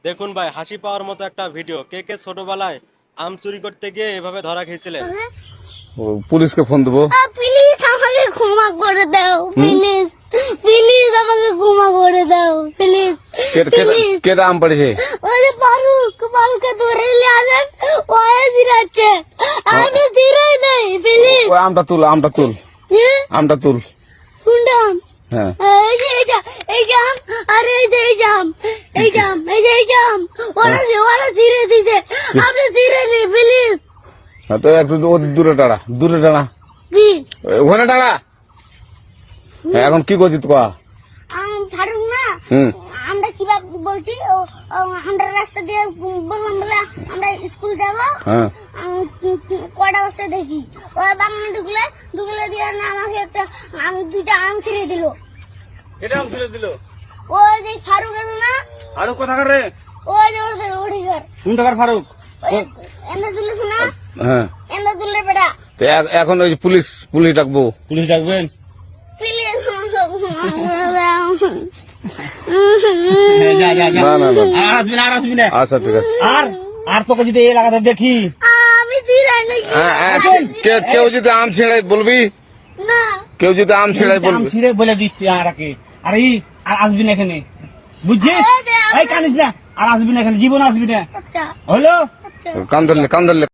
দেখুন ভাই, হাসি পাওয়ার মতো একটা ভিডিও। কে কে ছোটবেলায় আম চুরি করতে গিয়ে এভাবে ধরা খেয়েছিলেন? পুলিশকে ফোন দেবো। প্লিজ আমাকে ক্ষমা করে দাও, প্লিজ প্লিজ আমাকে ক্ষমা করে দাও, প্লিজ প্লিজ। কেটা আম পড়েছে? ওরে পারুকে ধরে নিয়ে আসেন, ওয়ে দিরাচ্ছে, আমি দিরাই নাই, প্লিজ। ওই আমটা তুল আমটা তুল কোনটা আম? হ্যাঁ এই যে এই জাম, আরে এই যে এই জাম, এই জাম, ওরা ধীরে দিছে, আপনি ধীরে নেই, প্লিজ। তো একটু দূরে টাড়া কি ওখানে টাড়া। এখন কি করছিস কয়া? ফারুক না, হুম আমরা কিভাবে বলছি, আমরা রাস্তা দিয়ে বললাম বলে আমরা স্কুল যাবো, হ্যাঁ কয়টা বস্তা দেখি ওই বাগানে ঢুকলে দিয়ে না আমাকে একটা দুইটা আম ছিঁড়ে দিল। এটা আম তুলে দিল? ওই যে ফারুক আছে না, ফারুক কোথাকার রে? ওই যে ওঠে ঘর, কোন টাকার ফারুক? এনে তুলে শোনা, হ্যাঁ। এনে তুলে বেটা, তো এখন ওই পুলিশ ডাকবো। পুলিশ ডাকবেন? প্লিজ। না আর আসবি না। আচ্ছা ঠিক আছে। আর তোকে যদি এই লাগাতে দেখি, আমি ছিঁড়াই নাকি? কেউ যদি আম ছিঁড়ে বলবি, না কেউ যদি আম ছিঁড়ে বলবি। ছিঁড়ে বলে দিচ্ছি আর আসবি না এখানে, বুঝছিস? এই কানিস না, আর আসবি না এখানে, জীবন আসবি না, আচ্ছা হলো? আচ্ছা। কান ধরলে